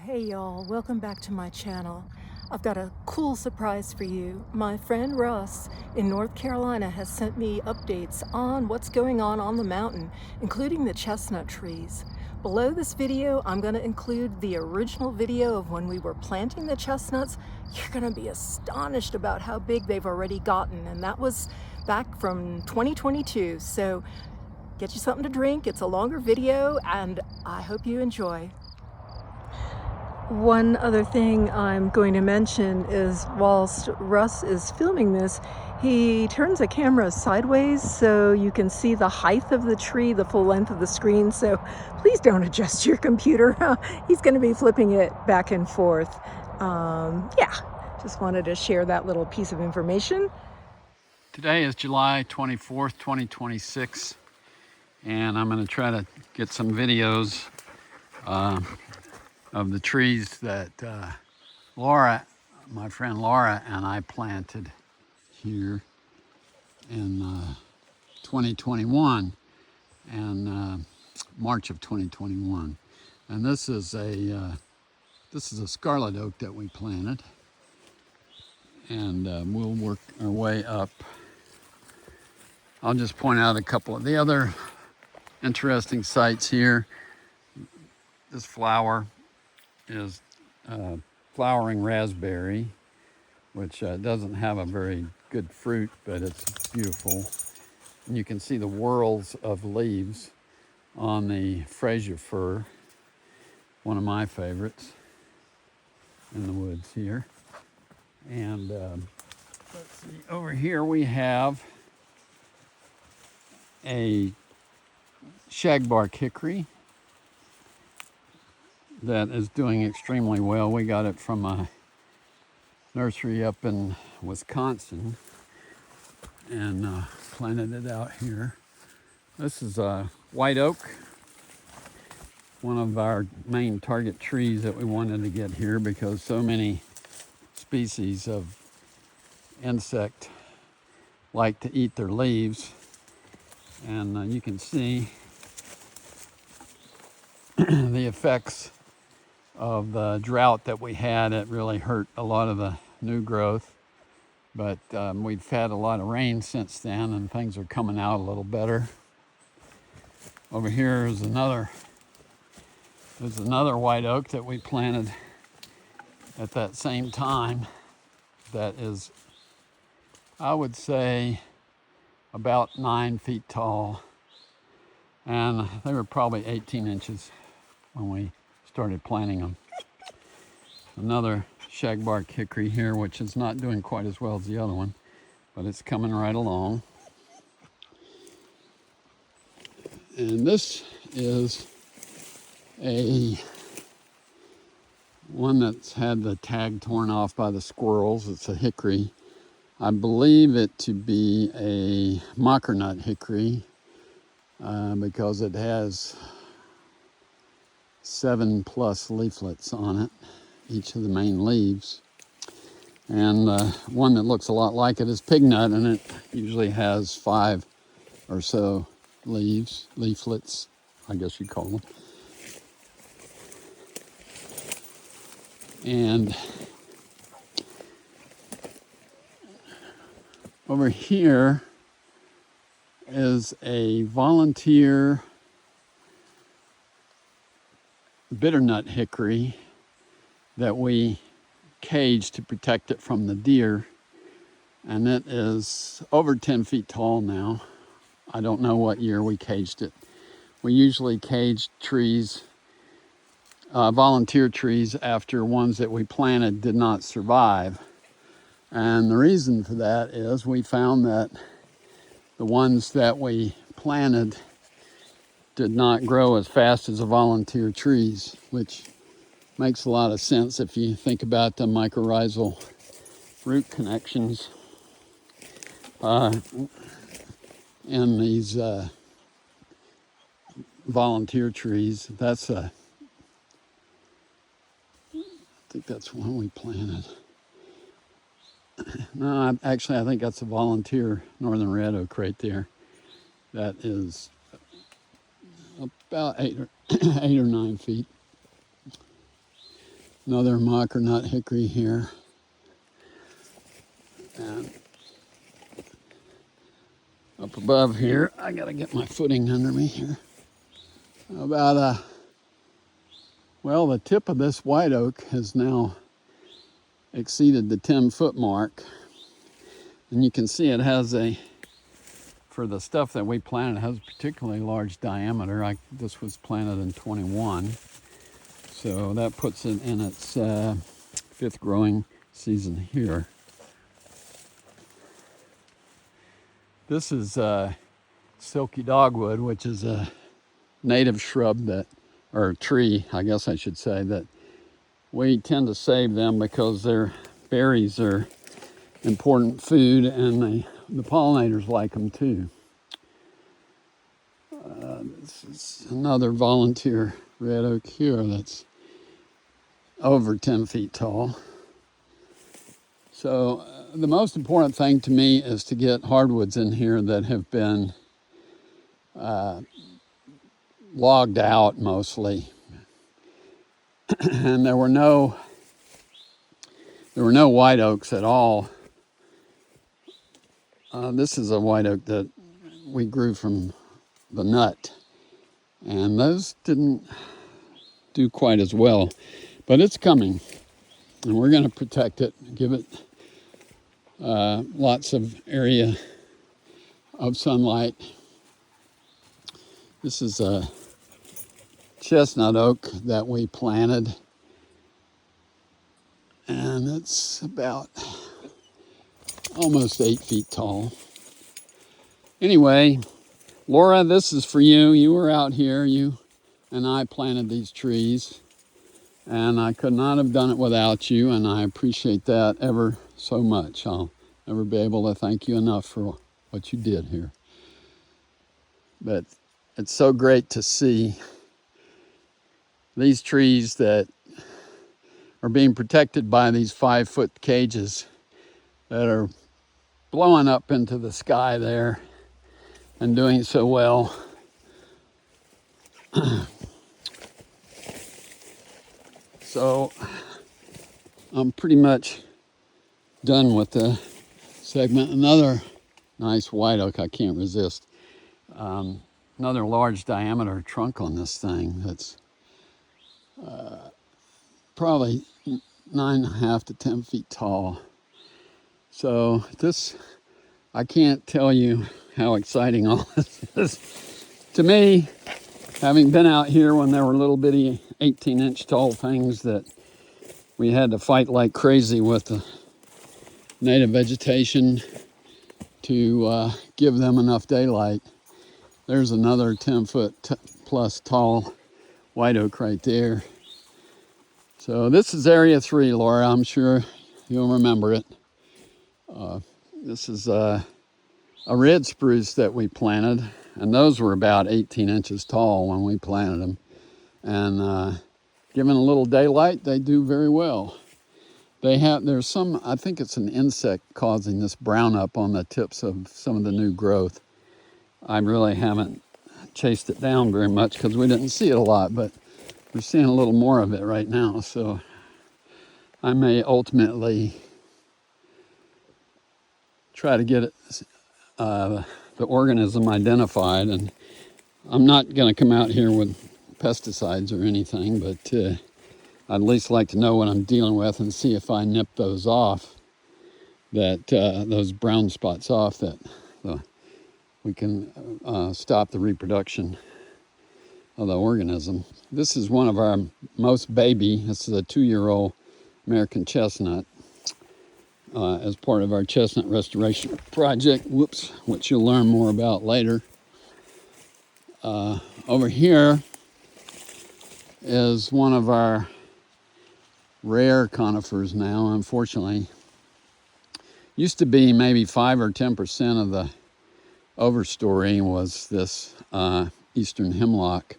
Hey y'all, welcome back to my channel. I've got a cool surprise for you. My friend Russ in North Carolina has sent me updates on what's going on the mountain, including the chestnut trees. Below this video, I'm going to include the original video of when we were planting the chestnuts. You're going to be astonished about how big they've already gotten, and that was back from 2022. So get you something to drink. It's a longer video, and I hope you enjoy. One other thing I'm going to mention is whilst Russ is filming this, he turns the camera sideways so you can see the height of the tree, the full length of the screen. So please don't adjust your computer. He's going to be flipping it back and forth. Yeah, just wanted to share that little piece of information. Today is July 24th, 2026, and I'm going to try to get some videos of the trees that my friend Laura and I planted here in 2021 and March of 2021. And this is a scarlet oak that we planted, and we'll work our way up. I'll just point out a couple of the other interesting sites here. This flower is flowering raspberry, which doesn't have a very good fruit, but it's beautiful. And you can see the whorls of leaves on the Fraser fir, one of my favorites in the woods here. And let's see, over here we have a shagbark hickory that is doing extremely well. We got it from a nursery up in Wisconsin and planted it out here. This is a white oak, one of our main target trees that we wanted to get here because so many species of insect like to eat their leaves. And you can see the effects of the drought that we had. It really hurt a lot of the new growth, but we've had a lot of rain since then and things are coming out a little better. Over here is another white oak that we planted at that same time that is, I would say, about 9 feet tall, and they were probably 18 inches when we started planting them. Another shagbark hickory here, which is not doing quite as well as the other one, but it's coming right along. And this is one that's had the tag torn off by the squirrels. It's a hickory. I believe it to be a mockernut hickory because it has 7+ leaflets on it, each of the main leaves. And one that looks a lot like it is pignut, and it usually has 5 or so leaflets, I guess you'd call them. And over here is a volunteer bitternut hickory that we caged to protect it from the deer, and it is over 10 feet tall now. I don't know what year we caged it. We usually cage trees, volunteer trees, after ones that we planted did not survive. And the reason for that is we found that the ones that we planted did not grow as fast as the volunteer trees, which makes a lot of sense if you think about the mycorrhizal root connections in these volunteer trees. I think that's one we planted. No, actually I think that's a volunteer northern red oak right there. That is about 8 or 9 feet. Another mocker nut hickory here. And up above here, I gotta get my footing under me here. About well, the tip of this white oak has now exceeded the 10-foot mark. And you can see it has for the stuff that we planted, it has a particularly large diameter. This was planted in 21. So that puts it in its 5th growing season here. This is silky dogwood, which is a native shrub or tree, I guess I should say, that we tend to save them because their berries are important food, and the pollinators like them too. This is another volunteer red oak here that's over 10 feet tall. So the most important thing to me is to get hardwoods in here that have been logged out mostly. And there were no white oaks at all. This is a white oak that we grew from the nut, and those didn't do quite as well, but it's coming, and we're going to protect it, give it lots of area of sunlight. This is a chestnut oak that we planted, and it's about almost 8 feet tall. Anyway, Laura, this is for you. You were out here, you and I planted these trees, and I could not have done it without you, and I appreciate that ever so much. I'll never be able to thank you enough for what you did here. But it's so great to see these trees that are being protected by these 5-foot cages that are blowing up into the sky there and doing so well. So I'm pretty much done with the segment. Another nice white oak, I can't resist. Another large diameter trunk on this thing that's probably 9.5 to 10 feet tall. So this, I can't tell you how exciting all this is. To me, having been out here when there were little bitty 18-inch tall things that we had to fight like crazy with the native vegetation to give them enough daylight. There's another 10-foot plus tall white oak right there. So this is Area 3, Laura. I'm sure you'll remember it. This is a red spruce that we planted, and those were about 18 inches tall when we planted them. And given a little daylight, they do very well. There's some, I think it's an insect causing this brown up on the tips of some of the new growth. I really haven't chased it down very much because we didn't see it a lot, but we're seeing a little more of it right now. So I may ultimately try to get it, the organism identified. And I'm not going to come out here with pesticides or anything, but I'd at least like to know what I'm dealing with and see if I nip those off, those brown spots off, that we can stop the reproduction of the organism. This is one of our most baby. This is a 2-year-old American chestnut as part of our chestnut restoration project, which you'll learn more about later. Over here is one of our rare conifers now, unfortunately. Used to be maybe 5 or 10% of the overstory was this eastern hemlock.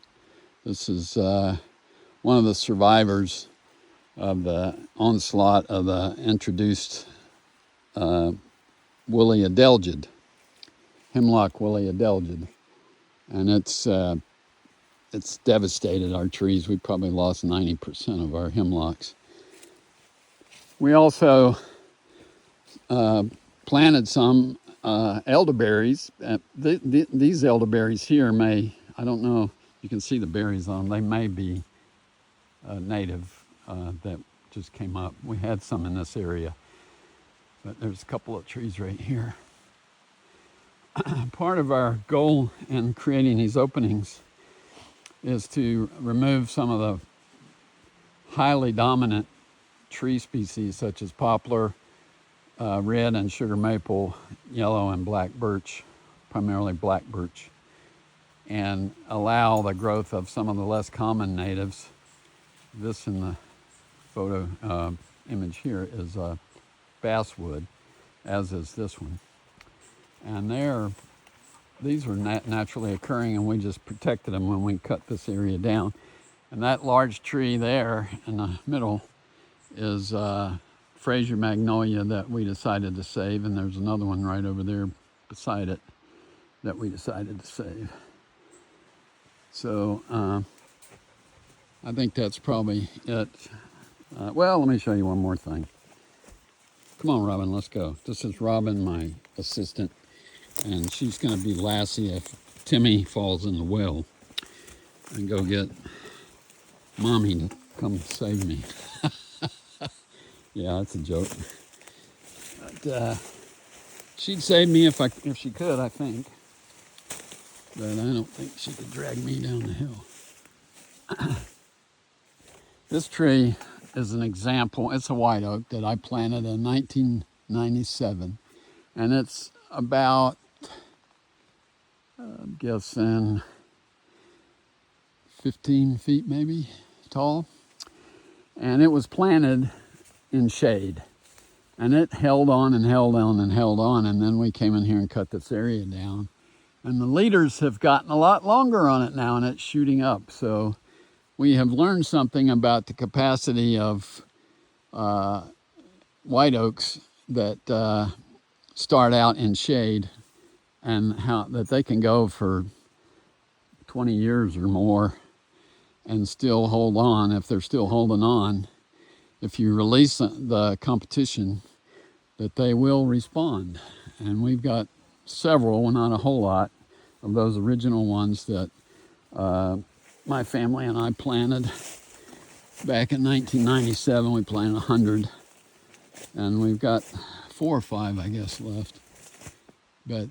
This is one of the survivors of the onslaught of the introduced woolly adelgid, hemlock woolly adelgid. And it's devastated our trees. We probably lost 90% of our hemlocks. We also planted some elderberries. These elderberries here I don't know, you can see the berries on them. They may be native that just came up. We had some in this area, but there's a couple of trees right here. Part of our goal in creating these openings is to remove some of the highly dominant tree species such as poplar, red and sugar maple, yellow and black birch, primarily black birch, and allow the growth of some of the less common natives. This in the photo image here is basswood, as is this one. And these were naturally occurring, and we just protected them when we cut this area down. And that large tree there in the middle is Fraser magnolia that we decided to save, and there's another one right over there beside it that we decided to save. So I think that's probably it. Well, let me show you one more thing. Come on, Robin, let's go. This is Robin, my assistant, and she's going to be Lassie if Timmy falls in the well, and go get Mommy to come save me. Yeah, that's a joke. But she'd save me if she could, I think. But I don't think she could drag me down the hill. This tree is an example. It's a white oak that I planted in 1997. And it's about, I'm guessing, 15 feet maybe tall. And it was planted in shade. And it held on and held on and held on. And then we came in here and cut this area down. And the leaders have gotten a lot longer on it now, and it's shooting up. So we have learned something about the capacity of white oaks that start out in shade, and how that they can go for 20 years or more and still hold on. If they're still holding on, if you release the competition, that they will respond. And we've got several, well, not a whole lot, of those original ones that my family and I planted back in 1997. We planted 100, and we've got 4 or 5, I guess, left. But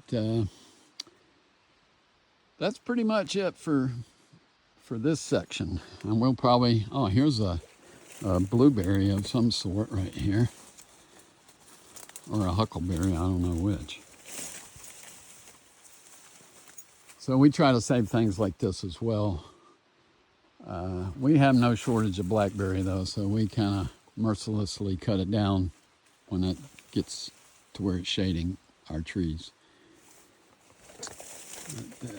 that's pretty much it for this section. And we'll probably, oh, here's a blueberry of some sort right here, or a huckleberry, I don't know which. So we try to save things like this as well. We have no shortage of blackberry though, so we kind of mercilessly cut it down when it gets to where it's shading our trees. But,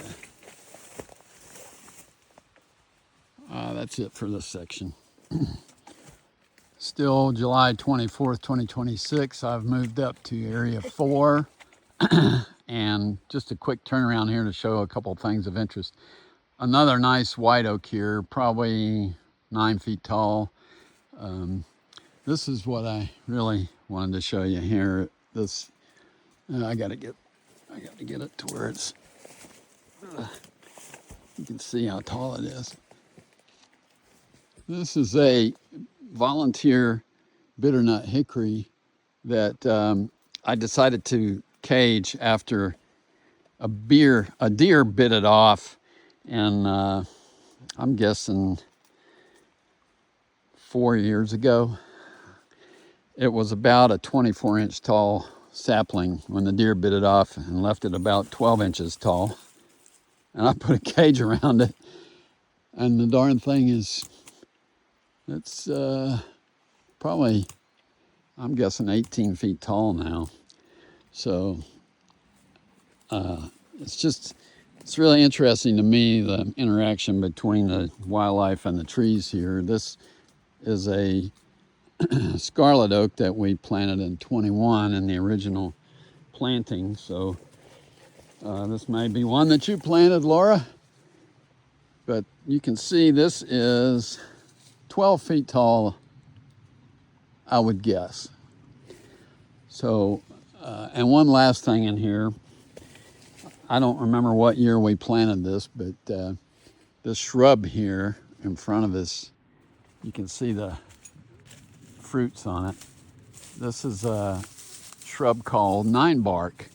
that's it for this section. Still July 24th, 2026. I've moved up to area 4. And just a quick turnaround here to show a couple of things of interest. Another nice white oak here, probably 9 feet tall. This is what I really wanted to show you here. This, I got to get it to where it's. You can see how tall it is. This is a volunteer bitternut hickory that I decided to cage after a deer bit it off, and I'm guessing 4 years ago. It was about a 24-inch tall sapling when the deer bit it off and left it about 12 inches tall. And I put a cage around it, and the darn thing it's probably, I'm guessing 18 feet tall now. So it's really interesting to me, the interaction between the wildlife and the trees here. This is a scarlet oak that we planted in 21 in the original planting. So this may be one that you planted, Laura. But you can see this is 12 feet tall I would guess. So, and one last thing in here, I don't remember what year we planted this, but this shrub here in front of us, you can see the fruits on it. This is a shrub called nine bark,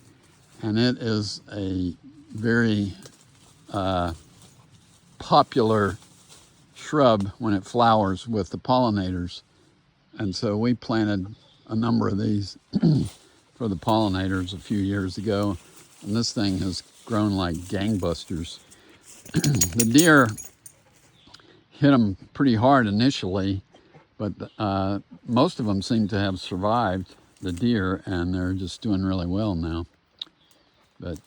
and it is a very popular shrub when it flowers with the pollinators. And so we planted a number of these for the pollinators a few years ago, and this thing has grown like gangbusters. The deer hit them pretty hard initially, but most of them seem to have survived the deer, and they're just doing really well now. But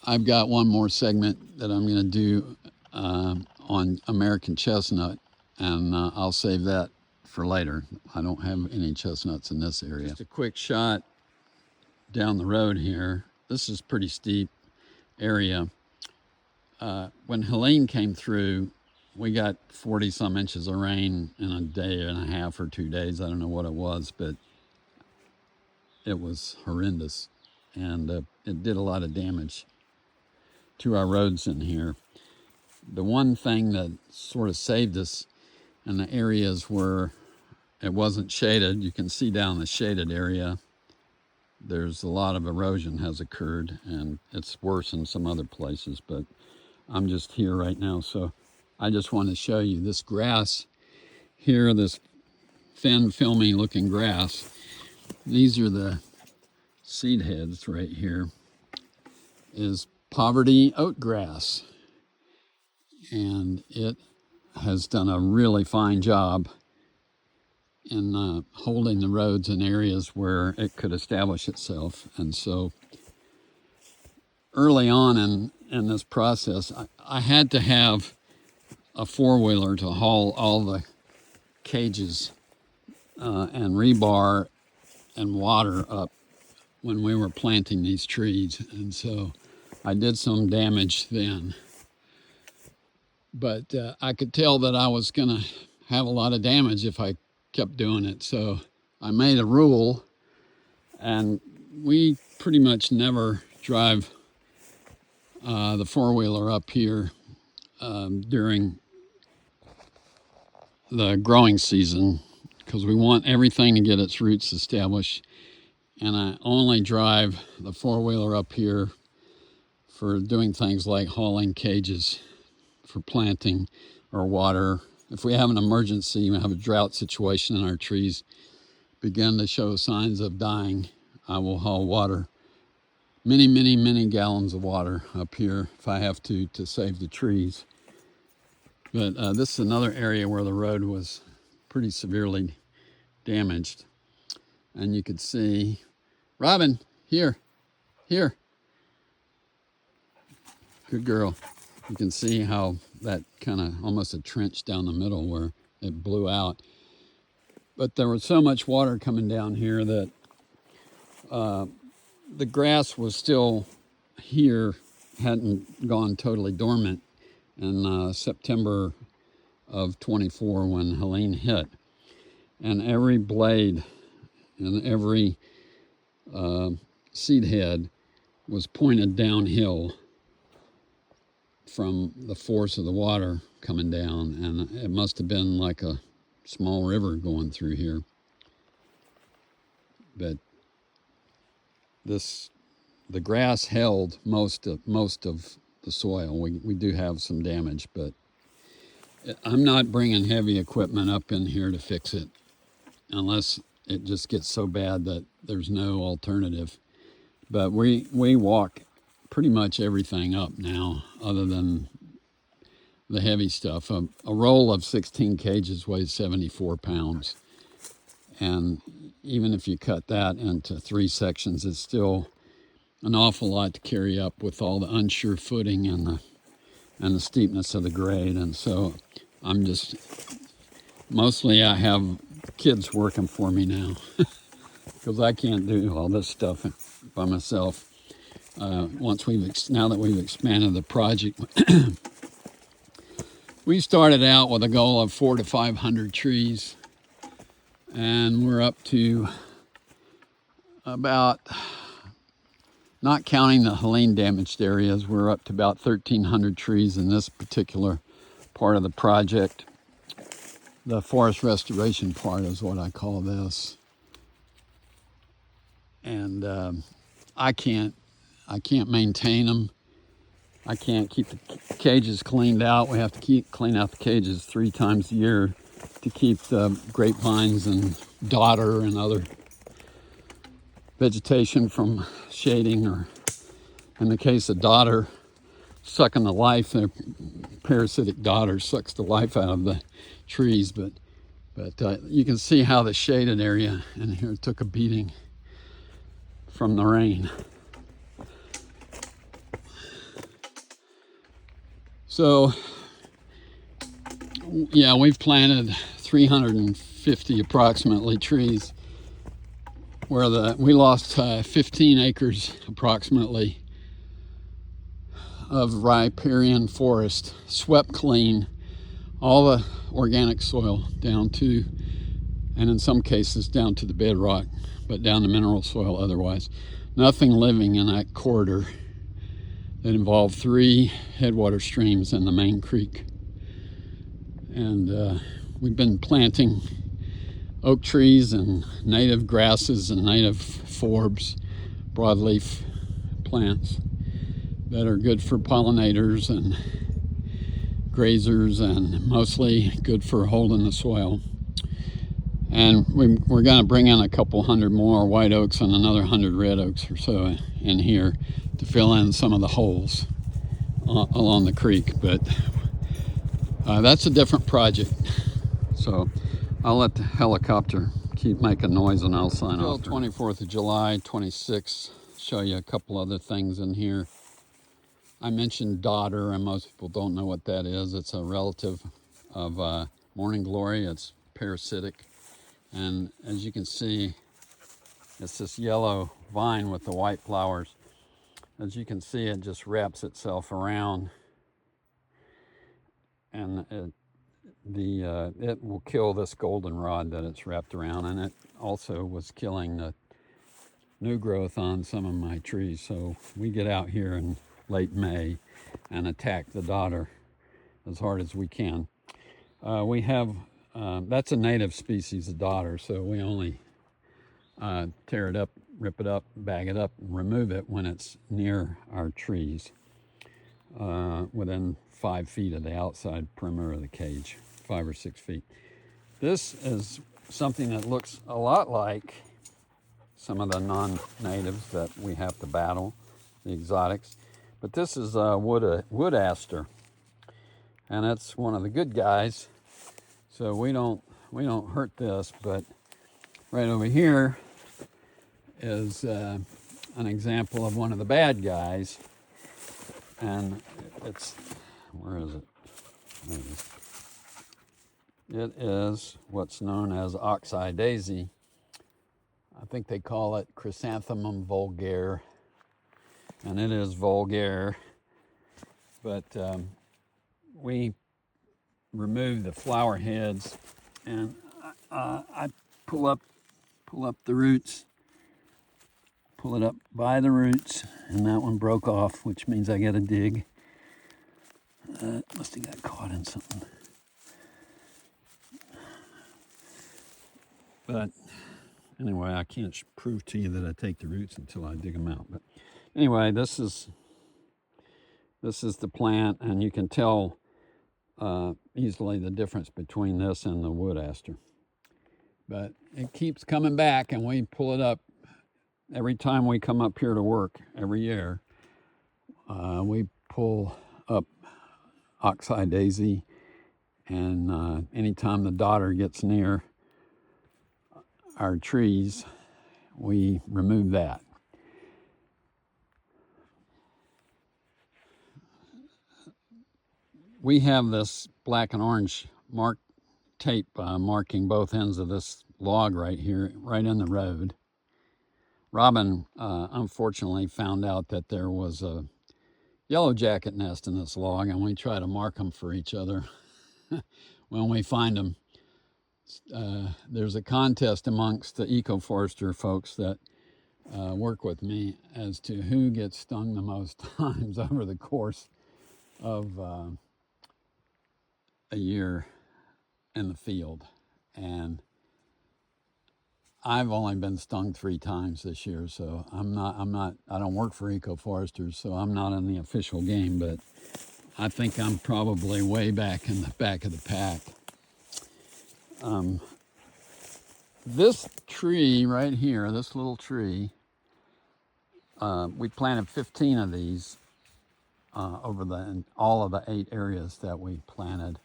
I've got one more segment that I'm going to do on American chestnut, and I'll save that for later. I don't have any chestnuts in this area. Just a quick shot down the road here. This is pretty steep area. When Helene came through, we got 40 some inches of rain in a day and a half or 2 days. I don't know what it was, but it was horrendous, and it did a lot of damage to our roads in here. The one thing that sort of saved us in the areas where it wasn't shaded, you can see down the shaded area, there's a lot of erosion has occurred, and it's worse in some other places, but I'm just here right now, so I just want to show you this grass here, this thin, filmy looking grass. These are the seed heads right here, is poverty oatgrass, and it has done a really fine job in holding the roads in areas where it could establish itself. And so early on in this process, I had to have a four-wheeler to haul all the cages and rebar and water up when we were planting these trees. And so I did some damage then. But I could tell that I was going to have a lot of damage if I kept doing it. So I made a rule, and we pretty much never drive the four-wheeler up here during the growing season, because we want everything to get its roots established. And I only drive the four-wheeler up here for doing things like hauling cages for planting or water. If we have an emergency, we have a drought situation and our trees begin to show signs of dying, I will haul water, many gallons of water up here if I have to save the trees. But this is another area where the road was pretty severely damaged. And you could see, Robin, here. Good girl. You can see how that kind of almost a trench down the middle where it blew out. But there was so much water coming down here that the grass was still here, hadn't gone totally dormant in September of 24 when Helene hit. And every blade and every seed head was pointed downhill from the force of the water coming down, and it must have been like a small river going through here. But the grass held most of the soil. We do have some damage, but I'm not bringing heavy equipment up in here to fix it unless it just gets so bad that there's no alternative. But we walk pretty much everything up now other than the heavy stuff. A roll of 16 cages weighs 74 pounds. And even if you cut that into 3 sections, it's still an awful lot to carry up with all the unsure footing and the steepness of the grade. And so I'm just, mostly I have kids working for me now because I can't do all this stuff by myself. Now that we've expanded the project, we started out with a goal of 400 to 500 trees, And we're up to about, not counting the Helene damaged areas, we're up to about 1,300 trees in this particular part of the project. The forest restoration part is what I call this. And I can't maintain them. I can't keep the cages cleaned out. We have to clean out the cages 3 times a year to keep the grapevines and dodder and other vegetation from shading, or in the case of dodder, sucking the life. The parasitic dodder sucks the life out of the trees, but you can see how the shaded area in here took a beating from the rain. So yeah, we've planted 350 approximately trees, where we lost 15 acres approximately of riparian forest, swept clean, all the organic soil down to, and in some cases down to the bedrock, but down to mineral soil otherwise. Nothing living in that corridor that involved 3 headwater streams and the main creek. And we've been planting oak trees and native grasses and native forbs, broadleaf plants that are good for pollinators and grazers, and mostly good for holding the soil. And we're going to bring in a couple hundred more white oaks and another 100 red oaks or so in here to fill in some of the holes along the creek. But that's a different project. So I'll let the helicopter keep making noise and I'll sign off. 24th of July, 26th, show you a couple other things in here. I mentioned dodder, and most people don't know what that is. It's a relative of morning glory. It's parasitic. And as you can see, it's this yellow vine with the white flowers. As you can see, it just wraps itself around, and it will kill this goldenrod that it's wrapped around, and it also was killing the new growth on some of my trees. So we get out here in late May and attack the dodder as hard as we can. We have, that's a native species of dodder, so we only tear it up, rip it up, bag it up, and remove it when it's near our trees, within 5 feet of the outside perimeter of the cage, 5 or 6 feet. This is something that looks a lot like some of the non-natives that we have to battle, the exotics. But this is wood aster, and it's one of the good guys. So we don't hurt this. But right over here is an example of one of the bad guys, and it's, where is it? There it is. It is what's known as oxeye daisy. I think they call it Chrysanthemum vulgare, and it is vulgare. But we remove the flower heads, and I pull up the roots, pull it up by the roots, and that one broke off, which means I got to dig. Must have got caught in something. But anyway, I can't prove to you that I take the roots until I dig them out. But anyway, this is the plant, and you can tell easily the difference between this and the wood aster. But it keeps coming back, and we pull it up every time we come up here to work every year. We pull up oxeye daisy, and anytime the dodder gets near our trees, we remove that. We have this black and orange tape marking both ends of this log right here, right in the road. Robin unfortunately found out that there was a yellow jacket nest in this log, and we try to mark them for each other when we find them. there's a contest amongst the eco-forester folks that work with me as to who gets stung the most times over the course of a year in the field. And I've only been stung 3 times this year, so I don't work for eco-foresters, so I'm not in the official game, but I think I'm probably way back in the back of the pack. This tree right here, this little tree, we planted 15 of these over all of the 8 areas that we planted.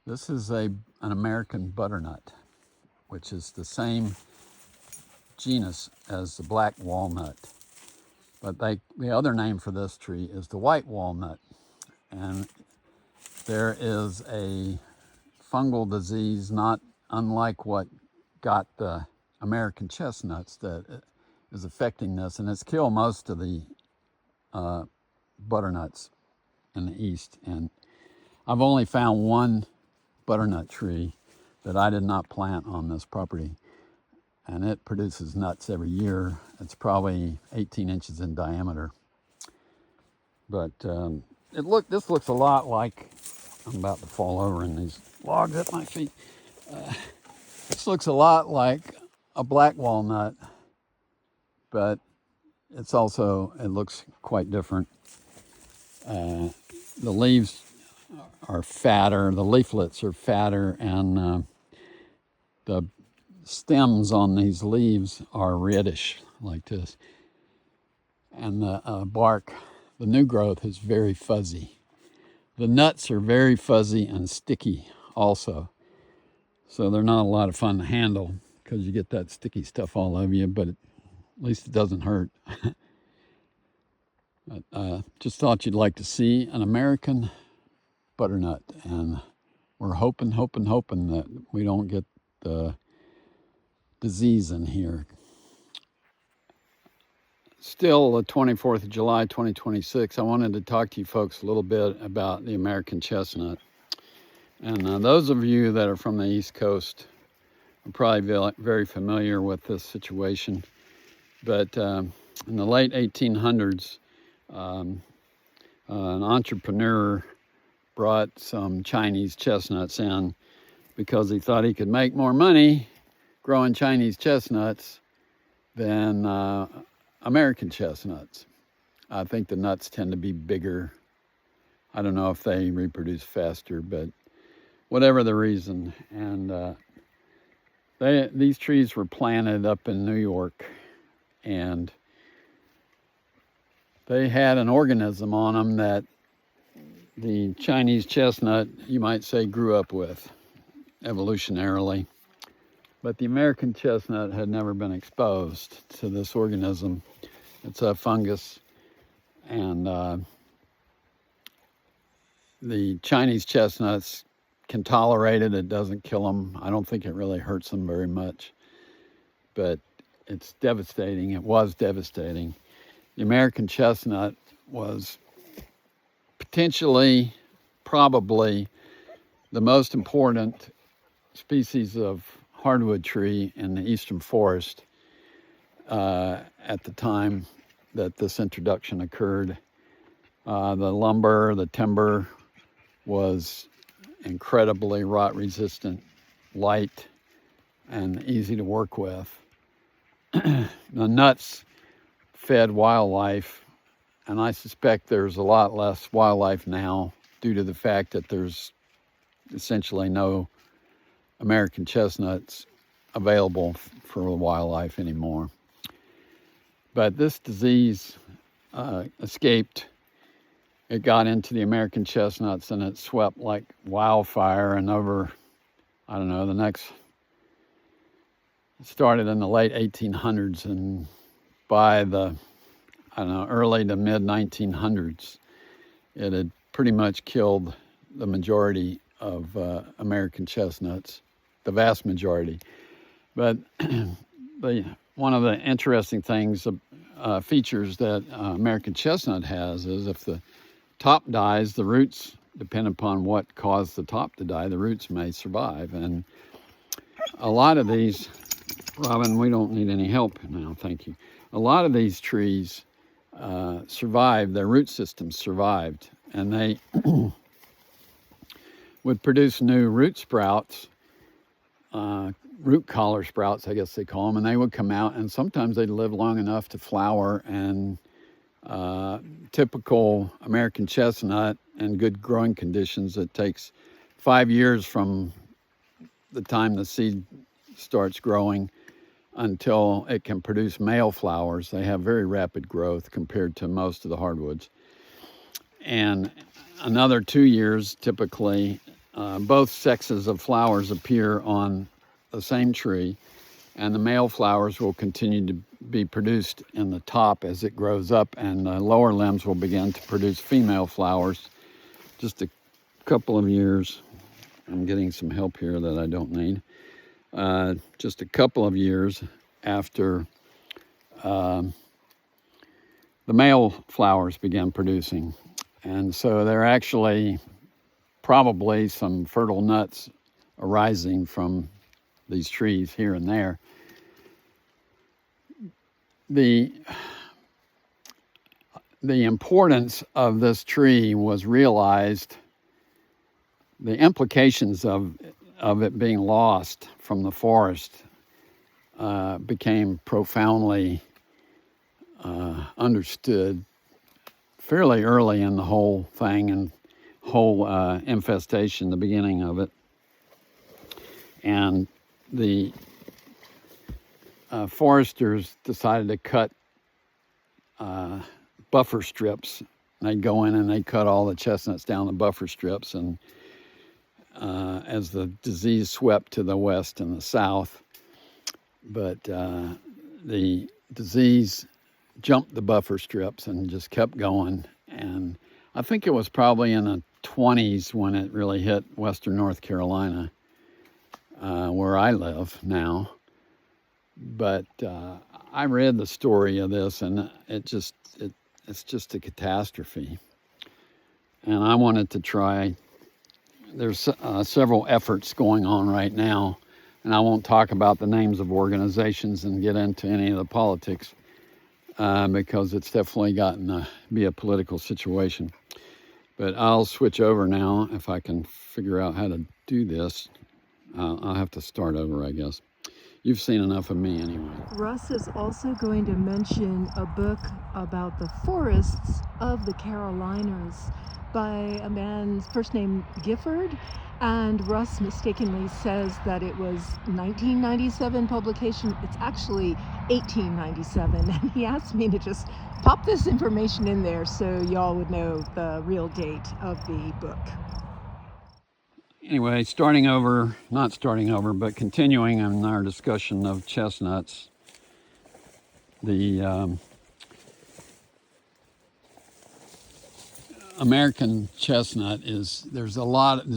This is an American butternut, which is the same genus as the black walnut. But the other name for this tree is the white walnut. And there is a fungal disease not unlike what got the American chestnuts that is affecting this, and it's killed most of the butternuts in the east. And I've only found one butternut tree that I did not plant on this property, and it produces nuts every year. It's probably 18 inches in diameter. But this looks a lot like, I'm about to fall over in these logs at my feet. This looks a lot like a black walnut, but it looks quite different. The leaves are fatter, the leaflets are fatter, and the stems on these leaves are reddish like this. And the bark, the new growth, is very fuzzy. The nuts are very fuzzy and sticky also. So they're not a lot of fun to handle because you get that sticky stuff all over you, but at least it doesn't hurt. But, just thought you'd like to see an American butternut, and we're hoping that we don't get the disease in here. Still, the 24th of July, 2026, I wanted to talk to you folks a little bit about the American chestnut. And those of you that are from the East Coast are probably very familiar with this situation. But in the late 1800s, an entrepreneur brought some Chinese chestnuts in because he thought he could make more money growing Chinese chestnuts than American chestnuts. I think the nuts tend to be bigger. I don't know if they reproduce faster, but whatever the reason. And these trees were planted up in New York, and they had an organism on them that the Chinese chestnut, you might say, grew up with evolutionarily. But the American chestnut had never been exposed to this organism. It's a fungus, and the Chinese chestnuts can tolerate it. It doesn't kill them. I don't think it really hurts them very much, but it's devastating. It was devastating. The American chestnut was potentially, probably, the most important species of hardwood tree in the eastern forest at the time that this introduction occurred. The lumber, the timber was incredibly rot resistant, light, and easy to work with. The nuts fed wildlife, and I suspect there's a lot less wildlife now due to the fact that there's essentially no American chestnuts available for wildlife anymore. But this disease escaped. It got into the American chestnuts, and it swept like wildfire. And over, I don't know, it started in the late 1800s, and by the, early to mid 1900s, it had pretty much killed the majority of American chestnuts, the vast majority. But one of the interesting things, features that American chestnut has is if the top dies, the roots, depend upon what caused the top to die, the roots may survive. And a lot of these, Robin, we don't need any help now, thank you. A lot of these trees survived, their root systems survived, and they would produce new root sprouts, root collar sprouts, I guess they call them, and they would come out, and sometimes they'd live long enough to flower. And typical American chestnut in good growing conditions, it takes 5 years from the time the seed starts growing until it can produce male flowers. They have very rapid growth compared to most of the hardwoods. And another 2 years, typically, both sexes of flowers appear on the same tree, and the male flowers will continue to be produced in the top as it grows up, and the lower limbs will begin to produce female flowers. Just a couple of years, I'm getting some help here that I don't need, just a couple of years after the male flowers begin producing. And so there are actually probably some fertile nuts arising from these trees here and there. The importance of this tree was realized, the implications of it being lost from the forest became profoundly understood fairly early in the whole thing and whole infestation, the beginning of it. And the foresters decided to cut buffer strips. They'd go in and they'd cut all the chestnuts down the buffer strips, and as the disease swept to the west and the south, but the disease jumped the buffer strips and just kept going. And I think it was probably in the 20s when it really hit western North Carolina, where I live now. But I read the story of this, and it's just a catastrophe. And I wanted to try. There's several efforts going on right now, and I won't talk about the names of organizations and get into any of the politics, because it's definitely gotten to be a political situation. But I'll switch over now if I can figure out how to do this. I'll have to start over, I guess. You've seen enough of me anyway. Russ is also going to mention a book about the forests of the Carolinas by a man first named Gifford, and Russ mistakenly says that it was 1997 publication. It's actually 1897, and he asked me to just pop this information in there so y'all would know the real date of the book. Anyway, not starting over, but continuing in our discussion of chestnuts, the American chestnut there's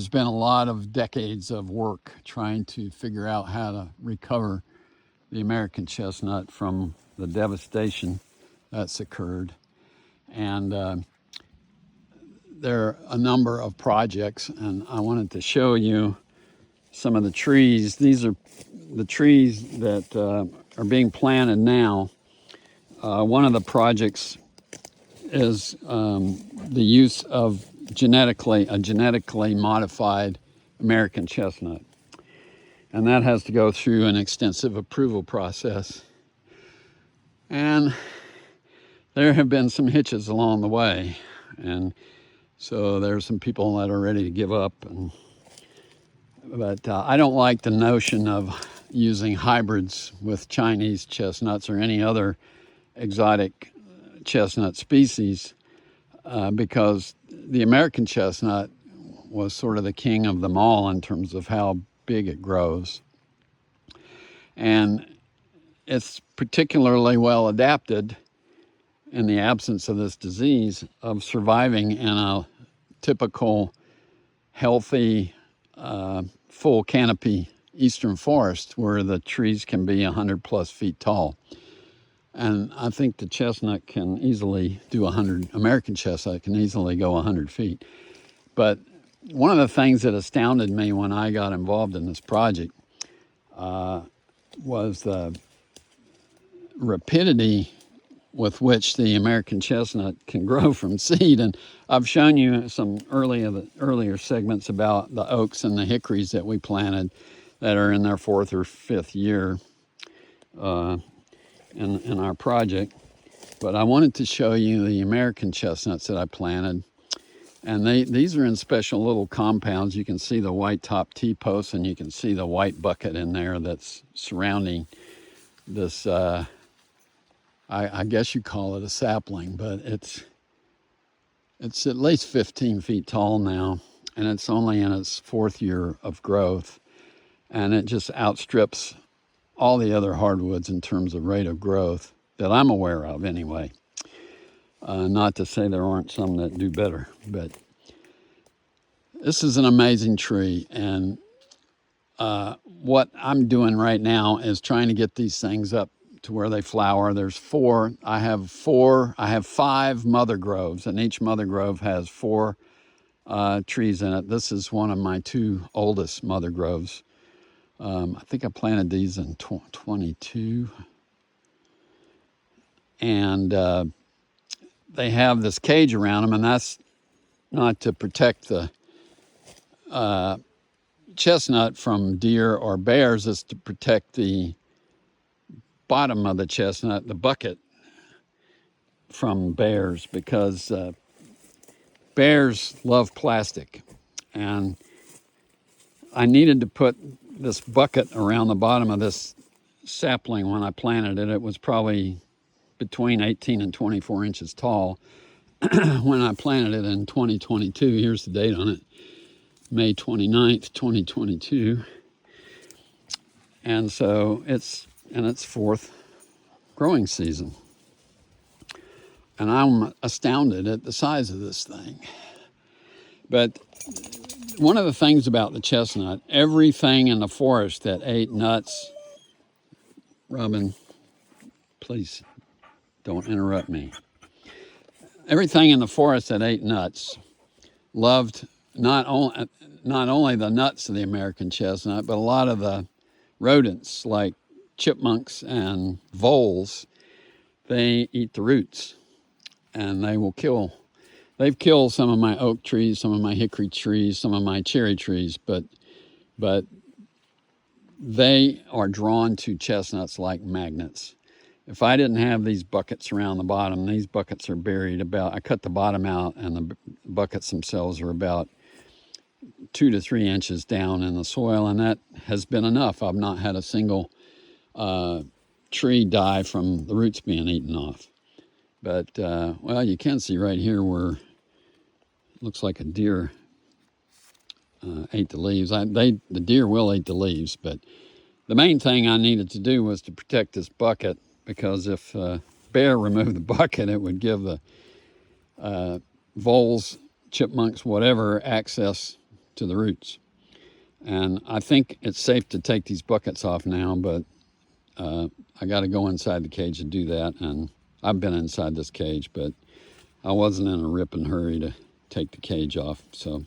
been a lot of decades of work trying to figure out how to recover the American chestnut from the devastation that's occurred. And there are a number of projects, and I wanted to show you some of the trees. These are the trees that are being planted now. One of the projects is the use of a genetically modified American chestnut. And that has to go through an extensive approval process. And there have been some hitches along the way. And so there's some people that are ready to give up. But I don't like the notion of using hybrids with Chinese chestnuts or any other exotic chestnut species, because the American chestnut was sort of the king of them all in terms of how big it grows. And it's particularly well adapted, in the absence of this disease, of surviving in a typical healthy full canopy eastern forest where the trees can be 100 plus feet tall. And I think the chestnut can easily do American chestnut can easily go 100 feet. But one of the things that astounded me when I got involved in this project, was the rapidity with which the American chestnut can grow from seed. And I've shown you some earlier segments about the oaks and the hickories that we planted that are in their 4th or 5th year in our project. But I wanted to show you the American chestnuts that I planted. And these are in special little compounds. You can see the white top T-posts, and you can see the white bucket in there that's surrounding this, I guess you call it a sapling, but it's at least 15 feet tall now, and it's only in its 4th year of growth. And it just outstrips all the other hardwoods in terms of rate of growth that I'm aware of anyway. Not to say there aren't some that do better, but this is an amazing tree. And what I'm doing right now is trying to get these things up to where they flower. There's 4. I have 5 mother groves, and each mother grove has 4 trees in it. This is one of my 2 oldest mother groves. I think I planted these in 22. And they have this cage around them, and that's not to protect the chestnut from deer or bears. It's to protect the bottom of the chestnut, the bucket, from bears, because bears love plastic. And I needed to put this bucket around the bottom of this sapling when I planted it. It was probably between 18 and 24 inches tall when I planted it in 2022. Here's the date on it, May 29th, 2022. And so it's in its 4th growing season. And I'm astounded at the size of this thing. But one of the things about the chestnut, everything in the forest that ate nuts, Robin, please don't interrupt me. Everything in the forest that ate nuts loved not only the nuts of the American chestnut, but a lot of the rodents like chipmunks and voles. They eat the roots, and they've killed some of my oak trees, some of my hickory trees, some of my cherry trees, but they are drawn to chestnuts like magnets. If I didn't have these buckets around the bottom, these buckets are buried I cut the bottom out, and the buckets themselves are about 2 to 3 inches down in the soil, and that has been enough. I've not had a single tree die from the roots being eaten off. But, well, you can see right here where it looks like a deer ate the leaves. The deer will eat the leaves, but the main thing I needed to do was to protect this bucket, because if bear removed the bucket, it would give the voles, chipmunks, whatever, access to the roots. And I think it's safe to take these buckets off now, but I got to go inside the cage to do that. And I've been inside this cage, but I wasn't in a ripping hurry to take the cage off. So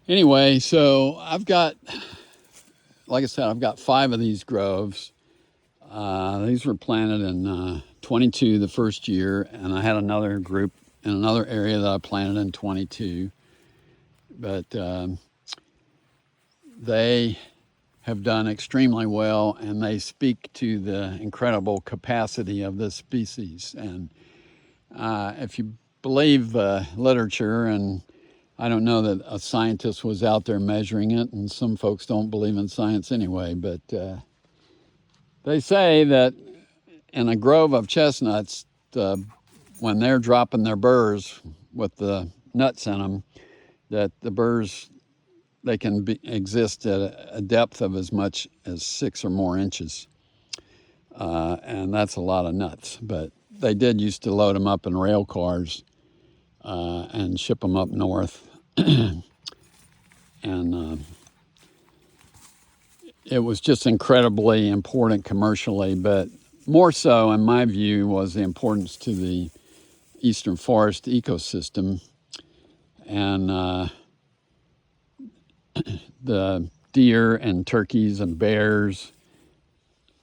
anyway, so like I said, I've got 5 of these groves. These were planted in 22 the first year, and I had another group in another area that I planted in 22. But they have done extremely well, and they speak to the incredible capacity of this species. And if you believe the literature, and I don't know that a scientist was out there measuring it, and some folks don't believe in science anyway, but they say that in a grove of chestnuts, when they're dropping their burrs with the nuts in them, that the burrs, they can exist at a depth of as much as 6 or more inches. And that's a lot of nuts. But they did used to load them up in rail cars and ship them up north. And it was just incredibly important commercially, but more so, in my view, was the importance to the eastern forest ecosystem. And the deer and turkeys and bears.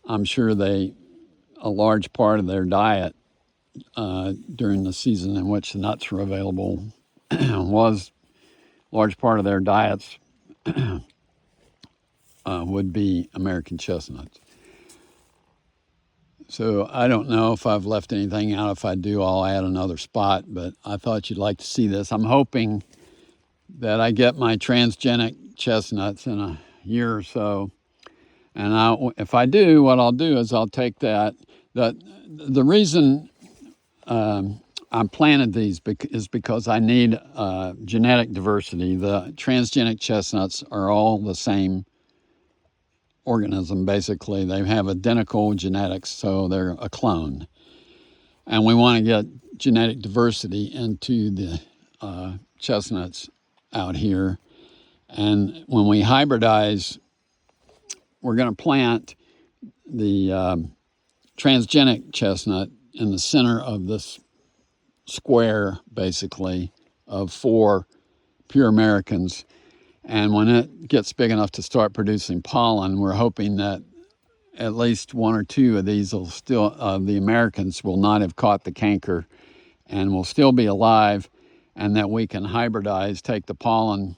I'm sure a large part of their diet during the season in which the nuts were available was large part of their diets would be American chestnuts. So I don't know if I've left anything out. If I do, I'll add another spot, but I thought you'd like to see this. I'm hoping that I get my transgenic chestnuts in a year or so. And if I do, what I'll do is I'll take that. The reason I planted these is because I need genetic diversity. The transgenic chestnuts are all the same organism, basically. They have identical genetics, so they're a clone. And we want to get genetic diversity into the chestnuts out here. And when we hybridize, we're going to plant the transgenic chestnut in the center of this square, basically, of 4 pure Americans. And when it gets big enough to start producing pollen, we're hoping that at least 1 or 2 of these will still, the Americans will not have caught the canker and will still be alive, and that we can hybridize, take the pollen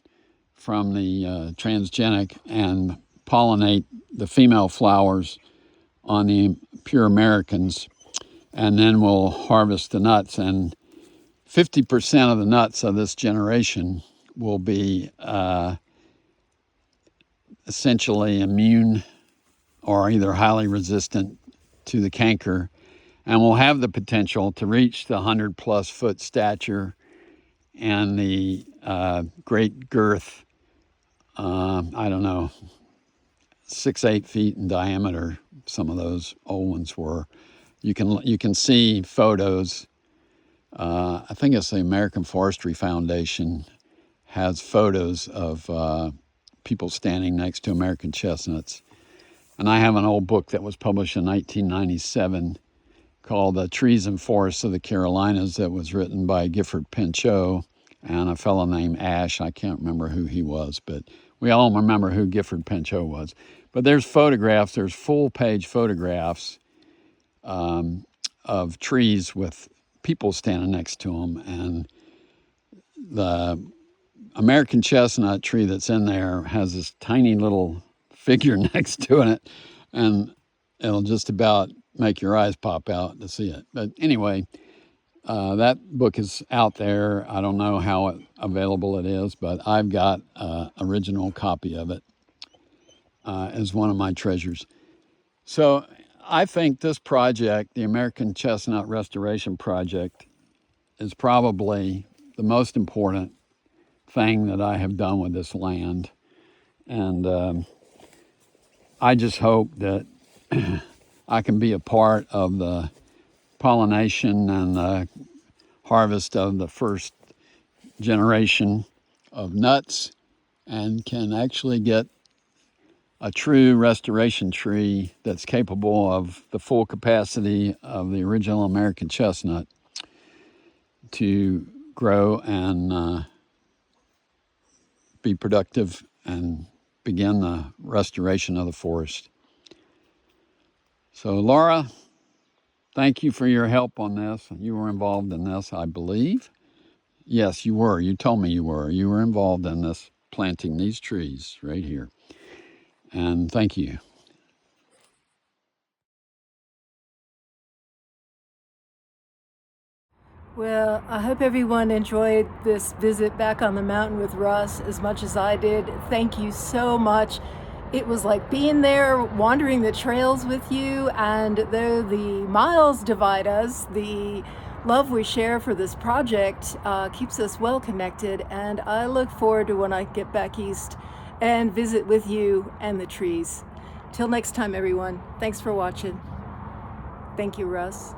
from the transgenic and pollinate the female flowers on the pure Americans, and then we'll harvest the nuts. And 50% of the nuts of this generation will be essentially immune or either highly resistant to the canker, and will have the potential to reach the 100+ foot stature and the great girth, I don't know, 6-8 feet in diameter. Some of those old ones were. You can see photos. I think it's the American Forestry Foundation has photos of people standing next to American chestnuts. And I have an old book that was published in 1997 called The Trees and Forests of the Carolinas that was written by Gifford Pinchot and a fellow named Ashe. I can't remember who he was, but we all remember who Gifford Pinchot was. But there's photographs, there's full-page photographs of trees with people standing next to them. And the American chestnut tree that's in there has this tiny little figure next to it, and it'll just about make your eyes pop out to see it. But anyway, that book is out there. I don't know how available it is, but I've got an original copy of it as one of my treasures. So I think this project, the American Chestnut Restoration Project, is probably the most important thing that I have done with this land. And I just hope that I can be a part of the pollination and the harvest of the first generation of nuts, and can actually get a true restoration tree that's capable of the full capacity of the original American chestnut to grow and be productive and begin the restoration of the forest. So Laura, thank you for your help on this. You were involved in this, I believe. Yes, you were. You told me you were. You were involved in this, planting these trees right here. And thank you. Well, I hope everyone enjoyed this visit back on the mountain with Russ as much as I did. Thank you so much. It was like being there, wandering the trails with you, and though the miles divide us, the love we share for this project keeps us well connected, and I look forward to when I get back east and visit with you and the trees. Till next time, everyone. Thanks for watching. Thank you, Russ.